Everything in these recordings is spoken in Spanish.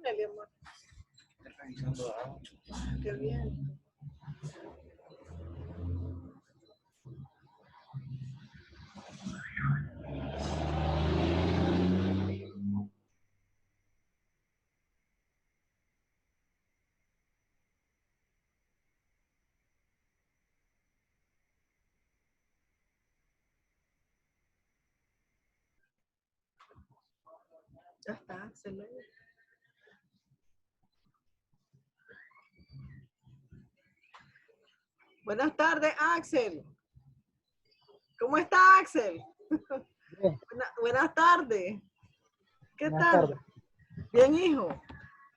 Nelly, amor? Qué bien. Ya está, excelente. Buenas tardes, Axel. ¿Cómo está, Axel? Bien. Buenas tardes. ¿Qué Buenas tal? tardes. Bien, hijo.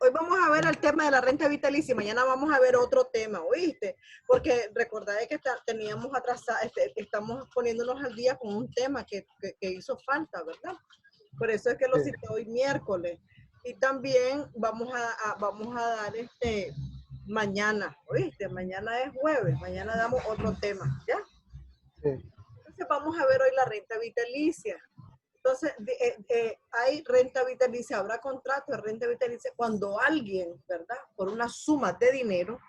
Hoy vamos a ver el tema de la renta vitalicia. Mañana vamos a ver otro tema, ¿oíste? Porque recordaré que teníamos atrasado, estamos poniéndonos al día con un tema que hizo falta, ¿verdad? Por eso es que lo cité hoy miércoles. Y también vamos a dar mañana, ¿oíste? Mañana es jueves, mañana damos otro tema, ¿ya? Sí. Entonces vamos a ver hoy la renta vitalicia. Entonces, hay renta vitalicia, habrá contrato de renta vitalicia cuando alguien, ¿verdad? Por una suma de dinero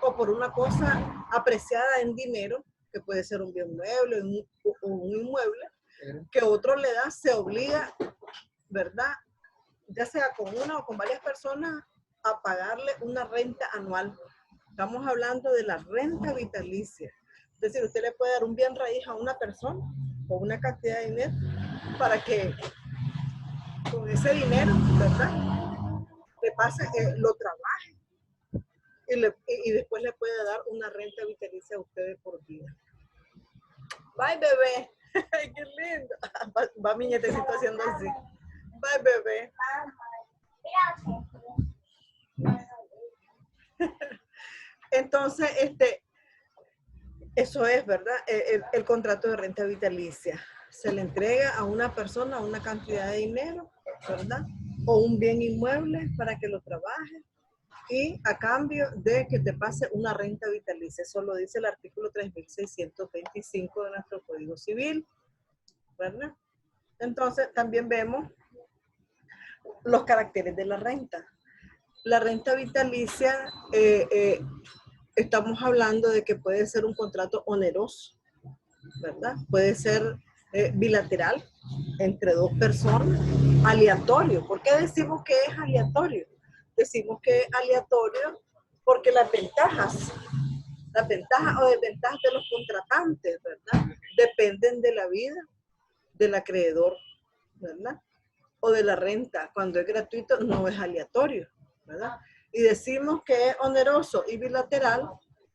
o por una cosa apreciada en dinero, que puede ser un bien mueble o un inmueble, que otro le da, se obliga, ¿verdad? Ya sea con una o con varias personas, a pagarle una renta anual. Estamos hablando de la renta vitalicia. Es decir, usted le puede dar un bien raíz a una persona o una cantidad de dinero para que con ese dinero, ¿verdad? Le pase, lo trabaje y después le puede dar una renta vitalicia a ustedes por vida. Bye, bebé. Ay, qué lindo. Va mi nietecito haciendo así. Bye, bebé. Entonces, eso es, ¿verdad? El contrato de renta vitalicia. Se le entrega a una persona una cantidad de dinero, ¿verdad? O un bien inmueble para que lo trabaje y a cambio de que te pase una renta vitalicia. Eso lo dice el artículo 3625 de nuestro Código Civil, ¿verdad? Entonces, también vemos los caracteres de la renta. La renta vitalicia, estamos hablando de que puede ser un contrato oneroso, ¿verdad? Puede ser bilateral entre dos personas, aleatorio. ¿Por qué decimos que es aleatorio? Decimos que es aleatorio porque las ventajas o desventajas de los contratantes, ¿verdad? Dependen de la vida del acreedor, ¿verdad? O de la renta. Cuando es gratuito no es aleatorio, ¿verdad? Y decimos que es oneroso y bilateral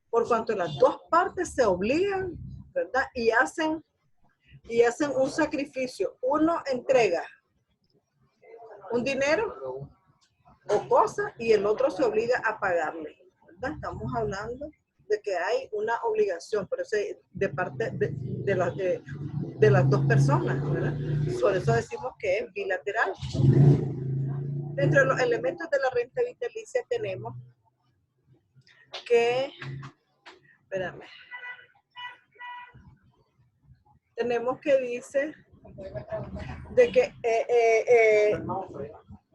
por cuanto las dos partes se obligan, ¿verdad? Y hacen un sacrificio. Uno entrega un dinero o cosa y el otro se obliga a pagarle, ¿verdad? Estamos hablando de que hay una obligación, por eso de parte de las dos personas, ¿verdad? Por eso decimos que es bilateral. Dentro de los elementos de la renta vitalicia tenemos que, espérame, tenemos que dice de que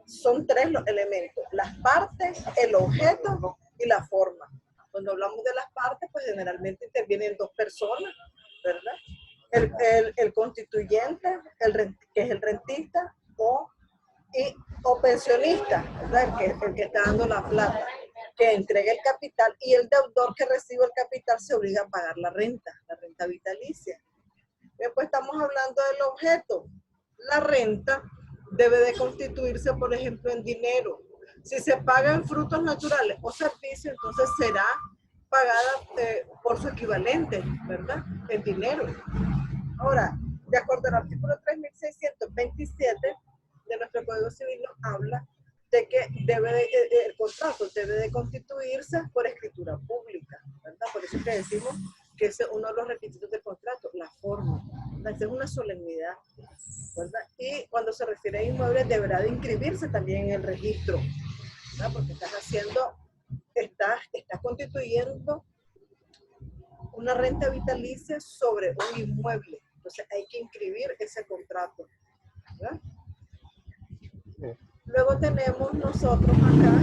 son tres los elementos: las partes, el objeto y la forma. Cuando hablamos de las partes, pues generalmente intervienen dos personas, ¿verdad? El constituyente, que es el rentista, o pensionista, ¿verdad? El que está dando la plata, que entrega el capital, y el deudor que recibe el capital se obliga a pagar la renta vitalicia. Después estamos hablando del objeto. La renta debe de constituirse, por ejemplo, en dinero. Si se paga en frutos naturales o servicios, entonces será pagada por su equivalente, ¿verdad? En dinero. Ahora, de acuerdo al artículo 3627 de nuestro Código Civil, nos habla de que el contrato debe de constituirse por escritura pública, ¿verdad? Por eso que decimos que ese es uno de los requisitos del contrato, la forma. Es una solemnidad, ¿verdad? Y cuando se refiere a inmuebles, deberá de inscribirse también en el registro, ¿verdad? Porque estás constituyendo una renta vitalicia sobre un inmueble. Entonces hay que inscribir ese contrato, ¿verdad? Sí. Luego tenemos nosotros acá,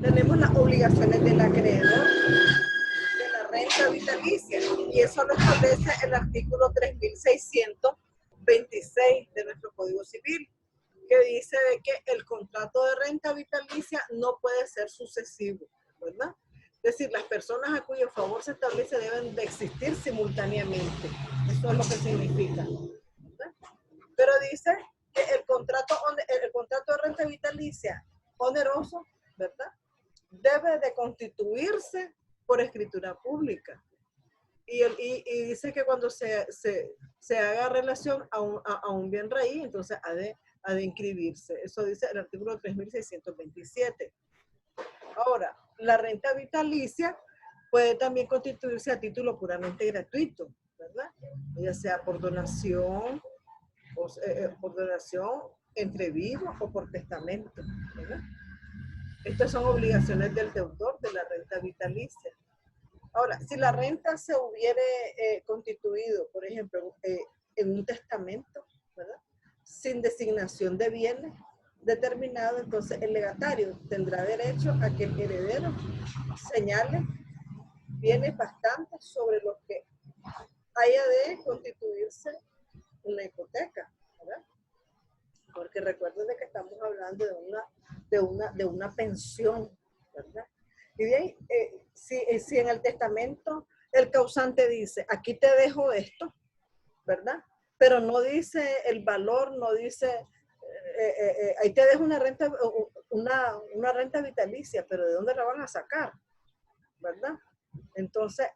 tenemos las obligaciones del acreedor de la renta vitalicia, y eso lo establece el artículo 3626 de nuestro Código Civil, que dice de que el contrato de renta vitalicia no puede ser sucesivo, ¿verdad? Es decir, las personas a cuyo favor se establece deben de existir simultáneamente. Eso es lo que significa, ¿verdad? Pero dice que el contrato de renta vitalicia oneroso, ¿verdad?, debe de constituirse por escritura pública. Y dice que cuando se haga relación a un bien raíz, entonces ha de inscribirse. Eso dice el artículo 3627. Ahora, la renta vitalicia puede también constituirse a título puramente gratuito, ¿verdad? Ya sea por donación, por donación entre vivos o por testamento, ¿verdad? Estas son obligaciones del deudor de la renta vitalicia. Ahora, si la renta se hubiere constituido, por ejemplo, en un testamento, ¿verdad?, sin designación de bienes determinado, entonces el legatario tendrá derecho a que el heredero señale bienes bastantes sobre los que haya de constituirse una hipoteca, ¿verdad? Porque recuerden de que estamos hablando de una pensión, ¿verdad? Y de ahí, si en el testamento el causante dice, aquí te dejo esto, ¿verdad? Pero no dice el valor, no dice, ahí te dejo una renta vitalicia, pero ¿de dónde la van a sacar? ¿Verdad? Entonces,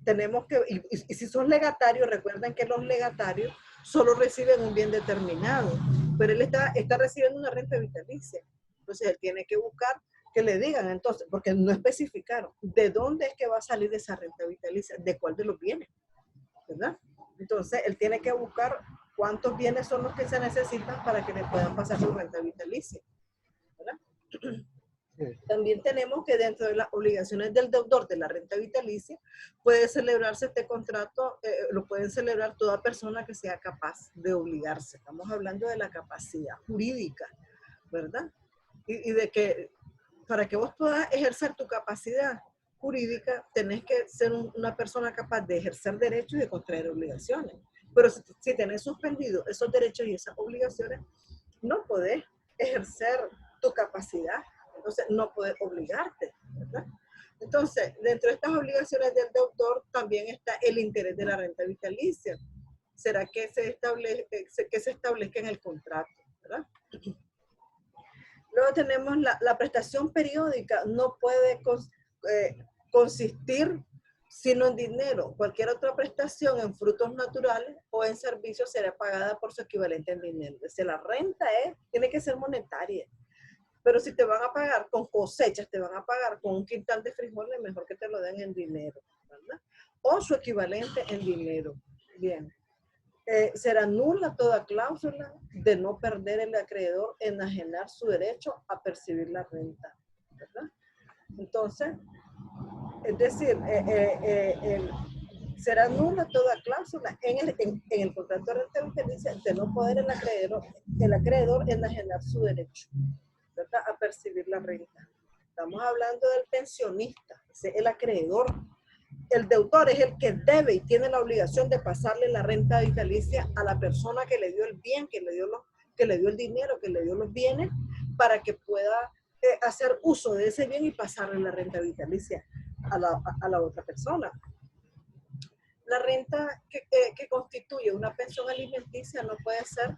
tenemos que, y si son legatarios, recuerden que los legatarios solo reciben un bien determinado, pero él está recibiendo una renta vitalicia. Entonces, él tiene que buscar que le digan, entonces, porque no especificaron, ¿de dónde es que va a salir esa renta vitalicia? ¿De cuál de los bienes? ¿Verdad? Entonces, él tiene que buscar cuántos bienes son los que se necesitan para que le puedan pasar su renta vitalicia, ¿verdad? Sí. También tenemos que dentro de las obligaciones del deudor de la renta vitalicia, puede celebrarse este contrato, lo pueden celebrar toda persona que sea capaz de obligarse. Estamos hablando de la capacidad jurídica, ¿verdad? Y de que para que vos puedas ejercer tu capacidad jurídica, tenés que ser una persona capaz de ejercer derechos y de contraer obligaciones. Pero si tenés suspendido esos derechos y esas obligaciones, no podés ejercer tu capacidad. Entonces, no puedes obligarte, ¿verdad? Entonces, dentro de estas obligaciones del deudor también está el interés de la renta vitalicia. ¿Será que se establezca en el contrato, ¿verdad? Luego tenemos la prestación periódica, no puede consistir sino en dinero. Cualquier otra prestación en frutos naturales o en servicios será pagada por su equivalente en dinero. Es decir, la renta tiene que ser monetaria. Pero si te van a pagar con cosechas, te van a pagar con un quintal de frijoles, mejor que te lo den en dinero, ¿verdad? O su equivalente en dinero. Bien. Será nula toda cláusula de no perder el acreedor enajenar su derecho a percibir la renta, ¿verdad? Entonces, es decir, será nula toda cláusula en el contrato de renta vitalicia de no poder el acreedor enajenar su derecho, ¿verdad?, a percibir la renta. Estamos hablando del pensionista, el acreedor. El deudor es el que debe y tiene la obligación de pasarle la renta vitalicia a la persona que le dio el bien, que le dio el dinero, que le dio los bienes, para que pueda hacer uso de ese bien y pasarle la renta vitalicia a la otra persona. La renta que constituye una pensión alimenticia no puede ser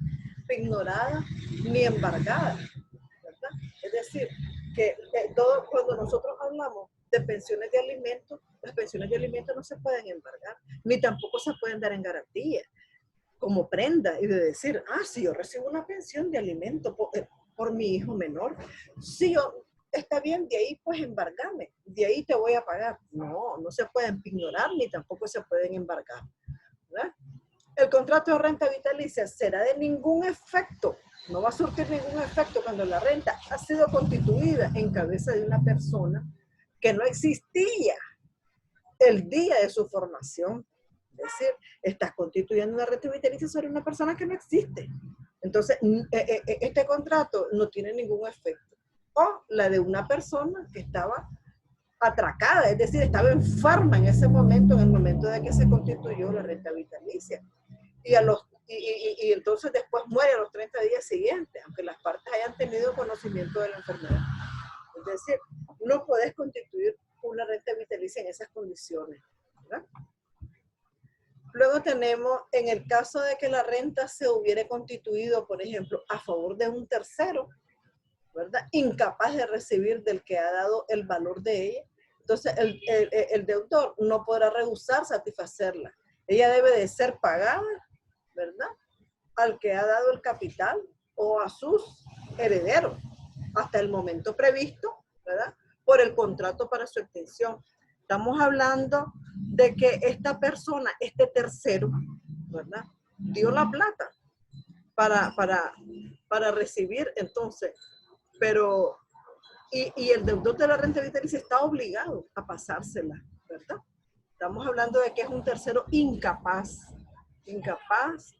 ignorada ni embargada, ¿verdad? Es decir, que cuando nosotros hablamos de pensiones de alimentos, las pensiones de alimentos no se pueden embargar, ni tampoco se pueden dar en garantía, como prenda, y de decir, si yo recibo una pensión de alimento por mi hijo menor, si yo, está bien, de ahí pues embargame, de ahí te voy a pagar. No, no se pueden ignorar, ni tampoco se pueden embargar, ¿verdad? El contrato de renta vitalicia será de ningún efecto, no va a surtir ningún efecto cuando la renta ha sido constituida en cabeza de una persona que no existía el día de su formación. Es decir, estás constituyendo una renta vitalicia sobre una persona que no existe. Entonces, este contrato no tiene ningún efecto. O la de una persona que estaba atracada, es decir, estaba enferma en ese momento, en el momento de que se constituyó la renta vitalicia. Y entonces después muere a los 30 días siguientes, aunque las partes hayan tenido conocimiento de la enfermedad. Es decir, no puedes constituir una renta vitalicia en esas condiciones, ¿verdad? Luego tenemos, en el caso de que la renta se hubiera constituido, por ejemplo, a favor de un tercero, ¿verdad? Incapaz de recibir del que ha dado el valor de ella, entonces el deudor no podrá rehusar satisfacerla. Ella debe de ser pagada, ¿verdad? Al que ha dado el capital o a sus herederos hasta el momento previsto, ¿verdad? Por el contrato para su extensión. Estamos hablando de que esta persona, este tercero, ¿verdad? Dio la plata para recibir, entonces, pero, y el deudor de la renta vitalicia está obligado a pasársela, ¿verdad? Estamos hablando de que es un tercero incapaz. Incapaz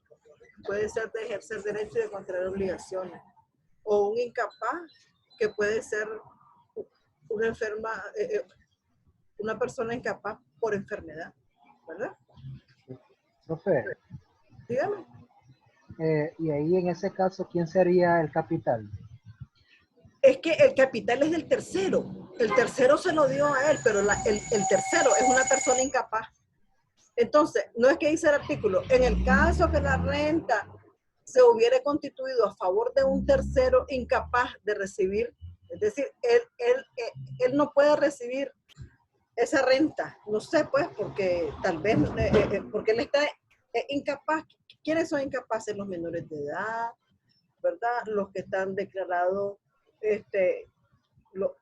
puede ser de ejercer derechos y de contraer obligaciones. O un incapaz que puede ser una enferma, una persona incapaz por enfermedad, ¿verdad? Profe, Dígame. y ahí en ese caso, ¿quién sería el capital? Es que el capital es del tercero. El tercero se lo dio a él, pero el tercero es una persona incapaz. Entonces, no es que dice el artículo, en el caso que la renta se hubiera constituido a favor de un tercero incapaz de recibir, es decir, él no puede recibir esa renta, no sé pues, porque tal vez, porque él está incapaz. ¿Quiénes son incapaces? Los menores de edad, ¿verdad? Los que están declarados, los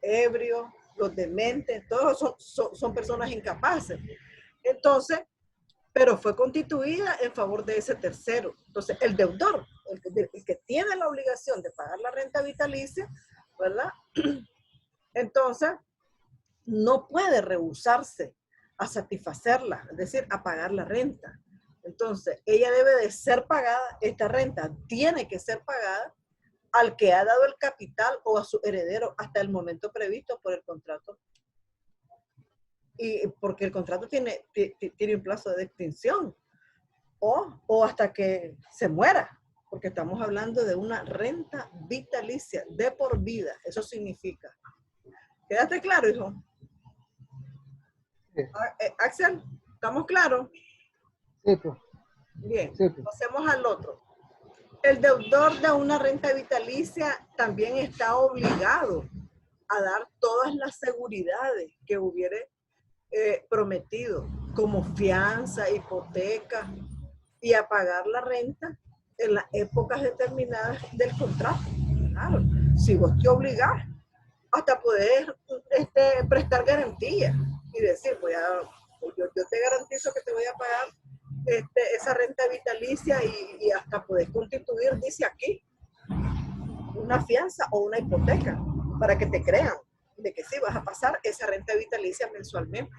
ebrios, los dementes, todos son personas incapaces. Entonces, pero fue constituida en favor de ese tercero. Entonces, el deudor, el que tiene la obligación de pagar la renta vitalicia, ¿verdad? Entonces, no puede rehusarse a satisfacerla, es decir, a pagar la renta. Entonces, ella debe de ser pagada, esta renta tiene que ser pagada al que ha dado el capital o a su heredero hasta el momento previsto por el contrato. Y porque el contrato tiene un plazo de extinción o hasta que se muera, porque estamos hablando de una renta vitalicia de por vida. Eso significa. ¿Quédate claro, hijo? Sí. Axel, ¿estamos claros? Sí, pues. Bien, Sí, pues. pasemos al otro. El deudor de una renta vitalicia también está obligado a dar todas las seguridades que hubiere prometido, como fianza, hipoteca, y a pagar la renta en las épocas determinadas del contrato. Claro, si vos te obligás hasta poder prestar garantía y decir, yo te garantizo que te voy a pagar esa renta vitalicia y hasta poder constituir, dice aquí, una fianza o una hipoteca para que te crean de que sí vas a pasar esa renta vitalicia mensualmente.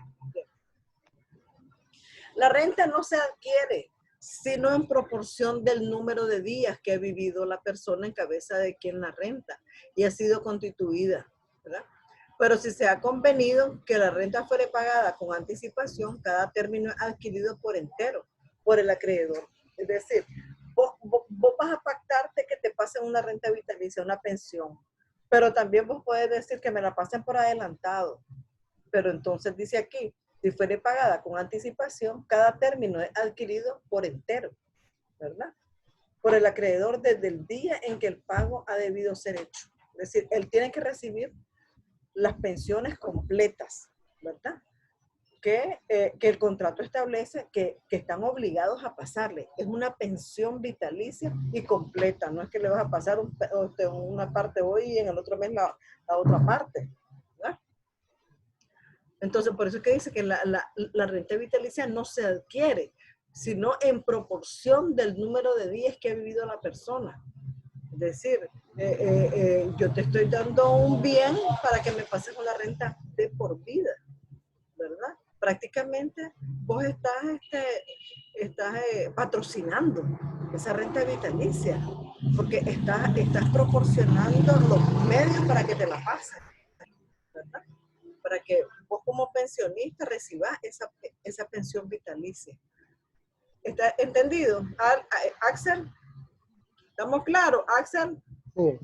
La renta no se adquiere sino en proporción del número de días que ha vivido la persona en cabeza de quien la renta y ha sido constituida, ¿verdad? Pero si se ha convenido que la renta fuere pagada con anticipación, cada término es adquirido por entero por el acreedor. Es decir, vos vas a pactarte que te pasen una renta vitalicia, una pensión, pero también vos puedes decir que me la pasen por adelantado. Pero entonces dice aquí, si fuere pagada con anticipación, cada término es adquirido por entero, ¿verdad? Por el acreedor desde el día en que el pago ha debido ser hecho. Es decir, él tiene que recibir las pensiones completas, ¿verdad? Que el contrato establece que están obligados a pasarle. Es una pensión vitalicia y completa. No es que le vas a pasar una parte hoy y en el otro mes la otra parte, ¿verdad? Entonces, por eso es que dice que la renta vitalicia no se adquiere, sino en proporción del número de días que ha vivido la persona. Es decir, yo te estoy dando un bien para que me pases una renta de por vida, ¿verdad? Prácticamente vos estás patrocinando esa renta vitalicia, porque estás proporcionando los medios para que te la pasen, ¿verdad? Para que vos como pensionista recibas esa pensión vitalicia. ¿Está entendido? Axel, ¿estamos claros, Axel? Sí.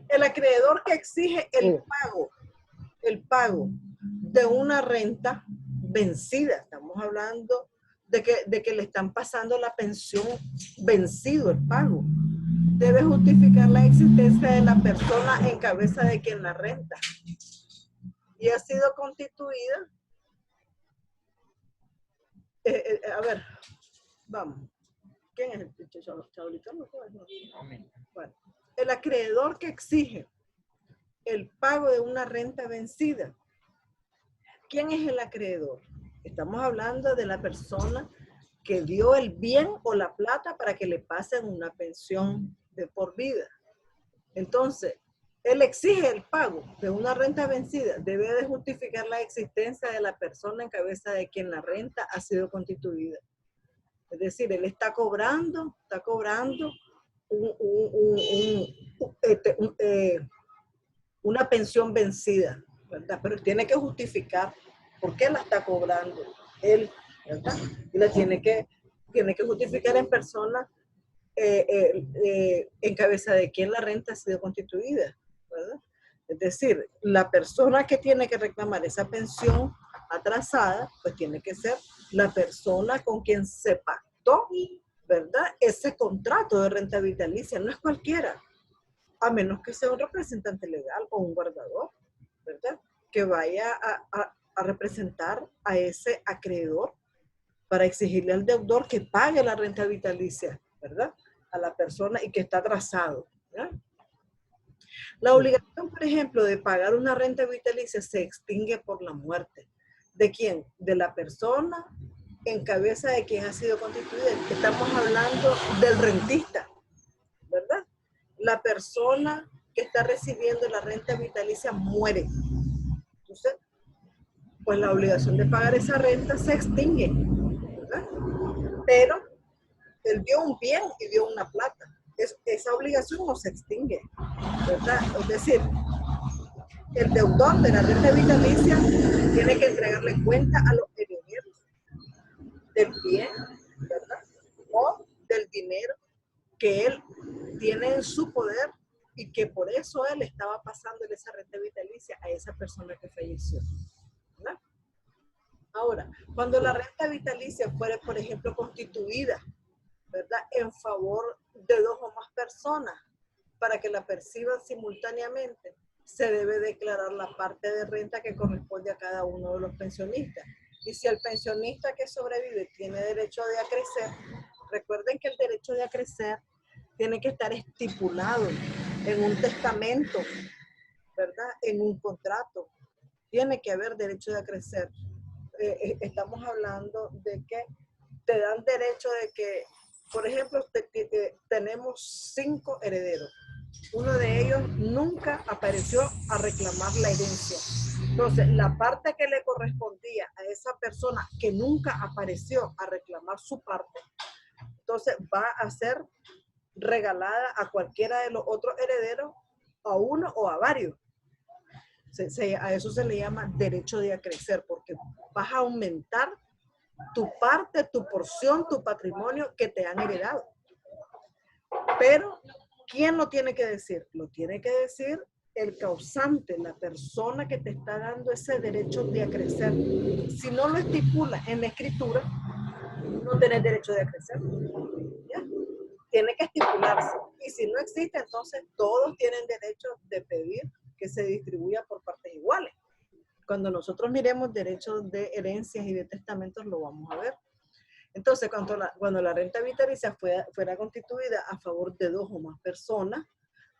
El acreedor que exige el pago de una renta vencida, estamos hablando de que le están pasando la pensión vencido el pago, debe justificar la existencia de la persona en cabeza de quien la renta y ha sido constituida. A ver, vamos. ¿Quién es el Chabolito? Bueno, el acreedor que exige el pago de una renta vencida. ¿Quién es el acreedor? Estamos hablando de la persona que dio el bien o la plata para que le pasen una pensión de por vida. Entonces, él exige el pago de una renta vencida, debe de justificar la existencia de la persona en cabeza de quien la renta ha sido constituida. Es decir, él está cobrando una pensión vencida, ¿verdad? Pero tiene que justificar por qué la está cobrando él, ¿verdad? Y la tiene que justificar en persona en cabeza de quien la renta ha sido constituida, ¿verdad? Es decir, la persona que tiene que reclamar esa pensión atrasada, pues tiene que ser la persona con quien se pactó, ¿verdad? Ese contrato de renta vitalicia, no es cualquiera, a menos que sea un representante legal o un guardador, ¿verdad? Que vaya a representar a ese acreedor para exigirle al deudor que pague la renta vitalicia, ¿verdad? A la persona y que está atrasado, ¿verdad? La obligación, por ejemplo, de pagar una renta vitalicia se extingue por la muerte. ¿De quién? De la persona en cabeza de quien ha sido constituida. Estamos hablando del rentista, ¿verdad? La persona que está recibiendo la renta vitalicia muere. Entonces, pues la obligación de pagar esa renta se extingue, ¿verdad? Pero él dio un bien y dio una plata. Esa obligación no se extingue, ¿verdad? Es decir, el deudor de la renta vitalicia tiene que entregarle cuenta a los herederos del bien, ¿verdad? O del dinero que él tiene en su poder y que por eso él estaba pasando esa renta vitalicia a esa persona que falleció, ¿verdad? Ahora, cuando la renta vitalicia fuera, por ejemplo, constituida, ¿verdad?, en favor de dos o más personas para que la perciban simultáneamente, se debe declarar la parte de renta que corresponde a cada uno de los pensionistas. Y si el pensionista que sobrevive tiene derecho de acrecer, recuerden que el derecho de acrecer tiene que estar estipulado en un testamento, ¿verdad?, en un contrato. Tiene que haber derecho de acrecer. Estamos hablando de que te dan derecho de que, por ejemplo, tenemos 5 herederos. Uno de ellos nunca apareció a reclamar la herencia. Entonces, la parte que le correspondía a esa persona que nunca apareció a reclamar su parte, entonces va a ser regalada a cualquiera de los otros herederos, a uno o a varios. A eso se le llama derecho de acrecer, porque vas a aumentar tu parte, tu porción, tu patrimonio que te han heredado. Pero, ¿quién lo tiene que decir? Lo tiene que decir el causante, la persona que te está dando ese derecho de acrecer. Si no lo estipula en la escritura, no tenés derecho de acrecer. ¿Ya? Tiene que estipularse. Y si no existe, entonces todos tienen derecho de pedir que se distribuya por partes iguales. Cuando nosotros miremos derechos de herencias y de testamentos, lo vamos a ver. Entonces, cuando la renta vitalicia fuera constituida a favor de dos o más personas,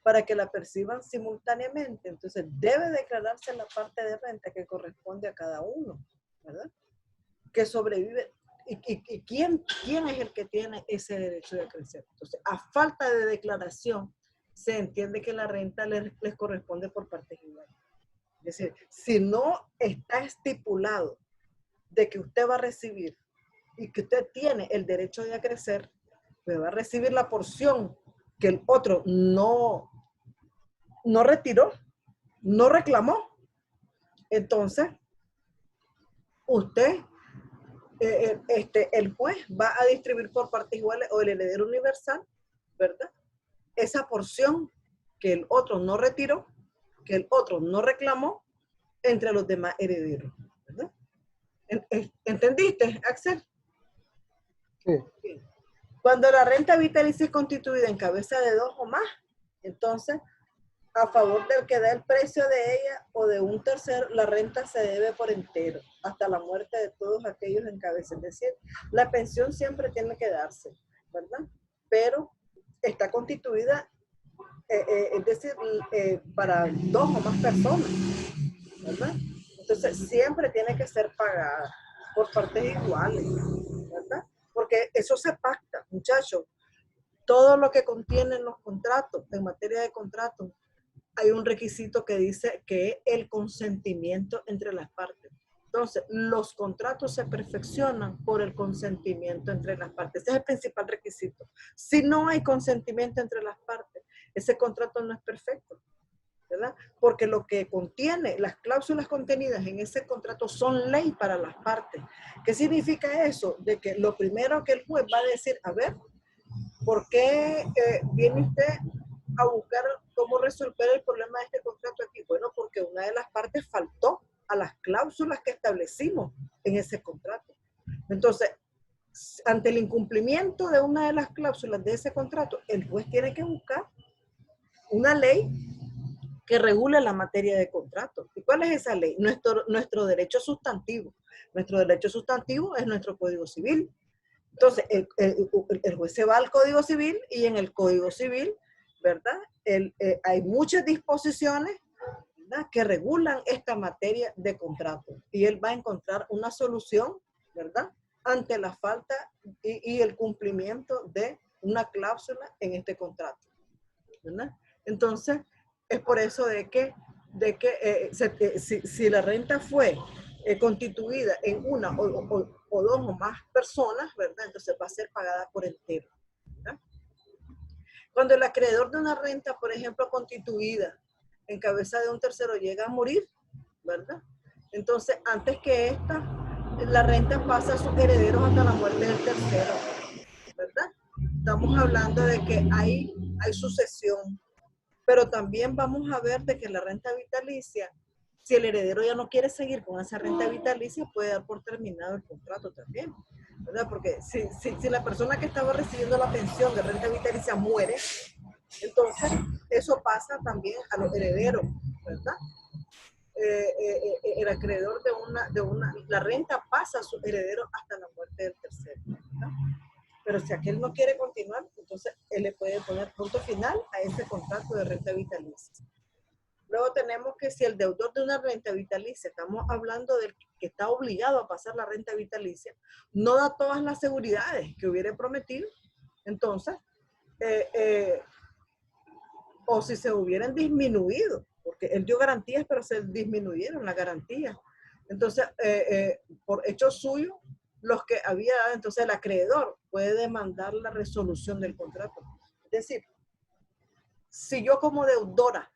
para que la perciban simultáneamente, entonces debe declararse la parte de renta que corresponde a cada uno, ¿verdad? Que sobrevive. ¿Y quién es el que tiene ese derecho de acrecer? Entonces, a falta de declaración, se entiende que la renta les corresponde por partes iguales. Es decir, si no está estipulado de que usted va a recibir y que usted tiene el derecho de acrecer, pues va a recibir la porción que el otro no retiró, no reclamó. Entonces, usted, el juez va a distribuir por partes iguales o el heredero universal, ¿verdad? Esa porción que el otro no retiró, que el otro no reclamó, entre los demás herederos, ¿verdad? ¿Entendiste, Axel? Sí. Cuando la renta vitalicia es constituida en cabeza de dos o más, entonces, a favor del que da el precio de ella o de un tercero, la renta se debe por entero, hasta la muerte de todos aquellos en cabeza. Es decir, la pensión siempre tiene que darse, ¿verdad? Pero está constituida, es decir, para dos o más personas, ¿verdad? Entonces, siempre tiene que ser pagada por partes iguales, ¿verdad? Porque eso se pacta, muchachos. Todo lo que contienen los contratos, en materia de contratos, hay un requisito que dice que es el consentimiento entre las partes. Entonces, los contratos se perfeccionan por el consentimiento entre las partes. Ese es el principal requisito. Si no hay consentimiento entre las partes, ese contrato no es perfecto, ¿verdad? Porque lo que contiene, las cláusulas contenidas en ese contrato son ley para las partes. ¿Qué significa eso? De que lo primero que el juez va a decir, a ver, ¿por qué viene usted a buscar cómo resolver el problema de este contrato aquí? Bueno, porque una de las partes faltó a las cláusulas que establecimos en ese contrato. Entonces, ante el incumplimiento de una de las cláusulas de ese contrato, el juez tiene que buscar una ley que regule la materia de contrato. ¿Y cuál es esa ley? Nuestro derecho sustantivo. Nuestro derecho sustantivo es nuestro Código Civil. Entonces, el juez se va al Código Civil y en el Código Civil, ¿verdad? Hay muchas disposiciones, ¿verdad?, que regulan esta materia de contrato. Y él va a encontrar una solución, ¿verdad?, ante la falta y el cumplimiento de una cláusula en este contrato, ¿verdad? Entonces, es por eso de que si la renta fue constituida en una o dos o más personas, ¿verdad? Entonces va a ser pagada por entero, ¿verdad? Cuando el acreedor de una renta, por ejemplo, constituida en cabeza de un tercero llega a morir, ¿verdad? Entonces, antes que la renta pasa a sus herederos hasta la muerte del tercero, ¿verdad? Estamos hablando de que hay sucesión, pero también vamos a ver de que la renta vitalicia, si el heredero ya no quiere seguir con esa renta vitalicia, puede dar por terminado el contrato también, ¿verdad? Porque si la persona que estaba recibiendo la pensión de renta vitalicia muere, entonces eso pasa también a los herederos, ¿verdad? El acreedor la renta pasa a sus herederos hasta la muerte del tercero, ¿verdad? Pero si aquel no quiere continuar, entonces él le puede poner punto final a ese contrato de renta vitalicia. Luego tenemos que si el deudor de una renta vitalicia, estamos hablando del que está obligado a pasar la renta vitalicia, no da todas las seguridades que hubiera prometido, entonces, o si se hubieran disminuido, porque él dio garantías, pero se disminuyeron las garantías. Entonces, por hecho suyo, los que había dado, entonces el acreedor puede demandar la resolución del contrato. Es decir, si yo como deudora,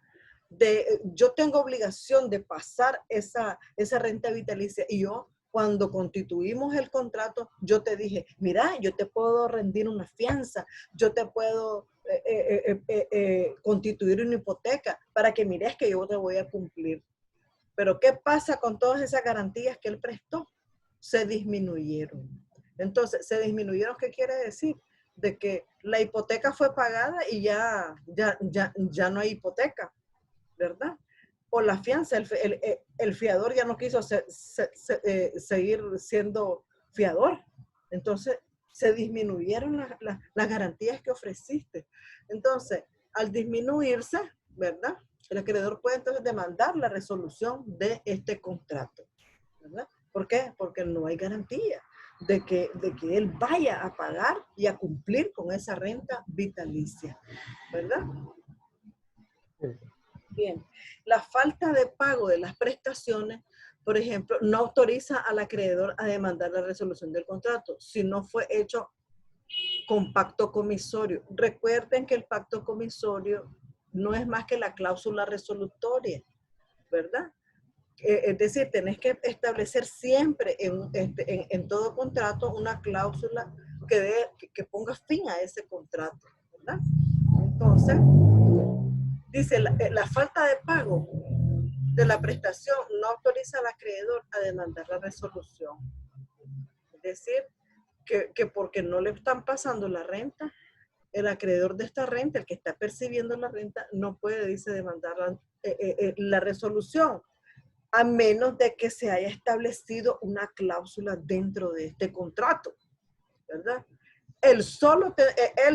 yo tengo obligación de pasar esa renta vitalicia y yo cuando constituimos el contrato, yo te dije, mira, yo te puedo rendir una fianza, yo te puedo constituir una hipoteca para que mires que yo te voy a cumplir. Pero ¿qué pasa con todas esas garantías que él prestó? Se disminuyeron. Entonces, ¿se disminuyeron qué quiere decir? De que la hipoteca fue pagada y ya no hay hipoteca, ¿verdad? O la fianza, el fiador ya no quiso seguir siendo fiador. Entonces, se disminuyeron las garantías que ofreciste. Entonces, al disminuirse, ¿verdad?, el acreedor puede entonces demandar la resolución de este contrato, ¿verdad? ¿Por qué? Porque no hay garantía de que él vaya a pagar y a cumplir con esa renta vitalicia, ¿verdad? Sí. Bien, la falta de pago de las prestaciones Por ejemplo, no autoriza al acreedor a demandar la resolución del contrato si no fue hecho con pacto comisorio. Recuerden que el pacto comisorio no es más que la cláusula resolutoria, ¿verdad? Es decir, tenés que establecer siempre en todo contrato una cláusula que ponga fin a ese contrato, ¿verdad? Entonces, dice, la falta de pago de la prestación no autoriza al acreedor a demandar la resolución. Es decir, que porque no le están pasando la renta, el acreedor de esta renta, el que está percibiendo la renta, no puede, dice, demandar la resolución, a menos de que se haya establecido una cláusula dentro de este contrato, ¿verdad? Él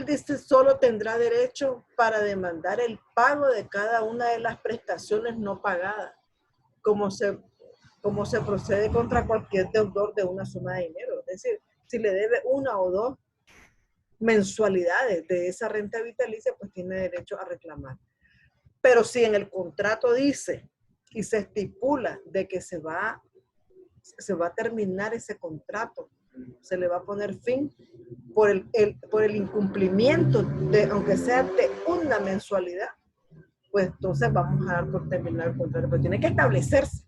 dice, solo tendrá derecho para demandar el pago de cada una de las prestaciones no pagadas, como se procede contra cualquier deudor de una suma de dinero. Es decir, si le debe una o dos mensualidades de esa renta vitalicia, pues tiene derecho a reclamar. Pero si en el contrato dice y se estipula de que se va a terminar ese contrato, se le va a poner fin por el incumplimiento de, aunque sea de una mensualidad, pues entonces vamos a dar por terminar el contrato, pero tiene que establecerse.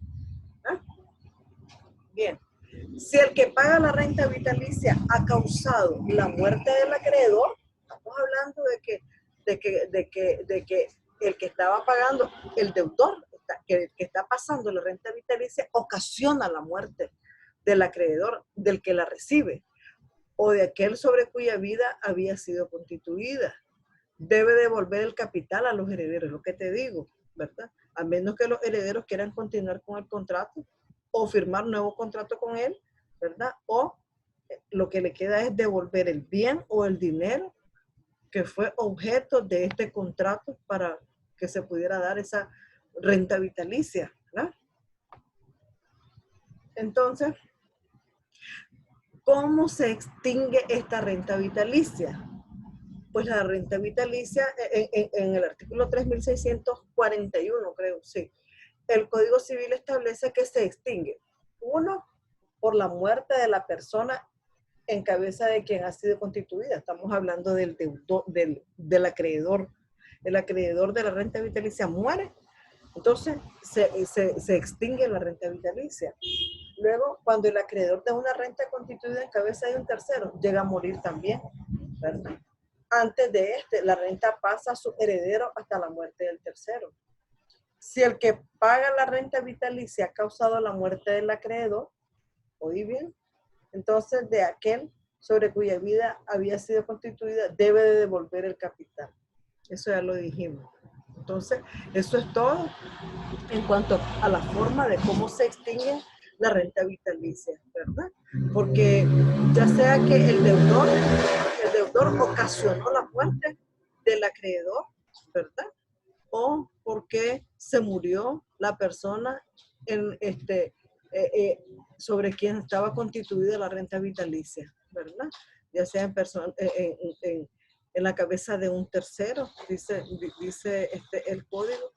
¿Ah? Bien, si el que paga la renta vitalicia ha causado la muerte del acreedor, estamos hablando de que el que estaba pagando, el deudor, que está pasando la renta vitalicia, ocasiona la muerte del acreedor, del que la recibe, o de aquel sobre cuya vida había sido constituida. Debe devolver el capital a los herederos, lo que te digo, ¿verdad? A menos que los herederos quieran continuar con el contrato o firmar nuevo contrato con él, ¿verdad? O lo que le queda es devolver el bien o el dinero que fue objeto de este contrato para que se pudiera dar esa renta vitalicia, ¿verdad? Entonces, ¿cómo se extingue esta renta vitalicia? Pues la renta vitalicia, en el artículo 3641, creo, sí. El Código Civil establece que se extingue, uno, por la muerte de la persona en cabeza de quien ha sido constituida. Estamos hablando del deudor, del acreedor. El acreedor de la renta vitalicia muere, entonces se extingue la renta vitalicia. Luego, cuando el acreedor de una renta constituida en cabeza de un tercero llega a morir también, ¿verdad? Antes de la renta pasa a su heredero hasta la muerte del tercero. Si el que paga la renta vitalicia ha causado la muerte del acreedor, ¿oí bien? Entonces, de aquel sobre cuya vida había sido constituida, debe de devolver el capital. Eso ya lo dijimos. Entonces, eso es todo en cuanto a la forma de cómo se extingue la renta vitalicia, ¿verdad? Porque ya sea que el deudor ocasionó la muerte del acreedor, ¿verdad? O porque se murió la persona sobre quien estaba constituida la renta vitalicia, ¿verdad? Ya sea en la cabeza de un tercero, dice el código.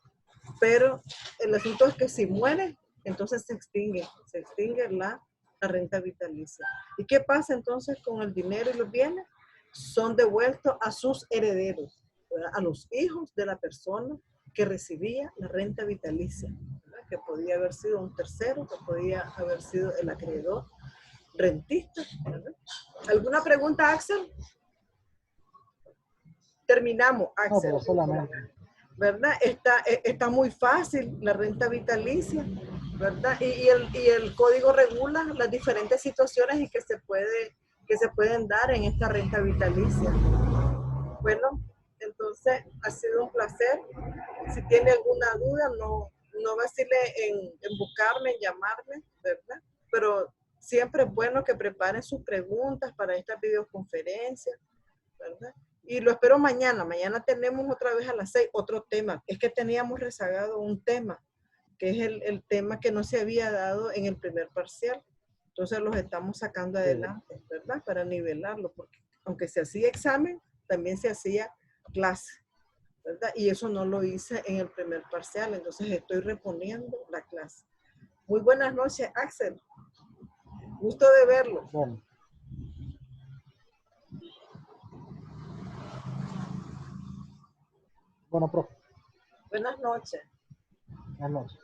Pero el asunto es que si muere, entonces se extingue la renta vitalicia. ¿Y qué pasa entonces con el dinero y los bienes? Son devueltos a sus herederos, ¿verdad? A los hijos de la persona que recibía la renta vitalicia, ¿verdad? Que podía haber sido un tercero, que podía haber sido el acreedor rentista, ¿verdad? ¿Alguna pregunta, Axel? Terminamos, Axel. No, pero solamente. ¿Verdad? Está muy fácil la renta vitalicia, ¿verdad? Y el código regula las diferentes situaciones y que se pueden dar en esta renta vitalicia. Bueno, entonces ha sido un placer. Si tiene alguna duda, no vacile en buscarme, en llamarme, ¿verdad? Pero siempre es bueno que preparen sus preguntas para esta videoconferencia, ¿verdad? Y lo espero mañana. Mañana tenemos otra vez a las 6 otro tema. Es que teníamos rezagado un tema, que es el tema que no se había dado en el primer parcial. Entonces los estamos sacando adelante, ¿verdad? Para nivelarlo, porque aunque se hacía examen, también se hacía clase, ¿verdad? Y eso no lo hice en el primer parcial, entonces estoy reponiendo la clase. Muy buenas noches, Axel. Gusto de verlo. Bueno, bueno, profe, Buenas noches. buenas noches.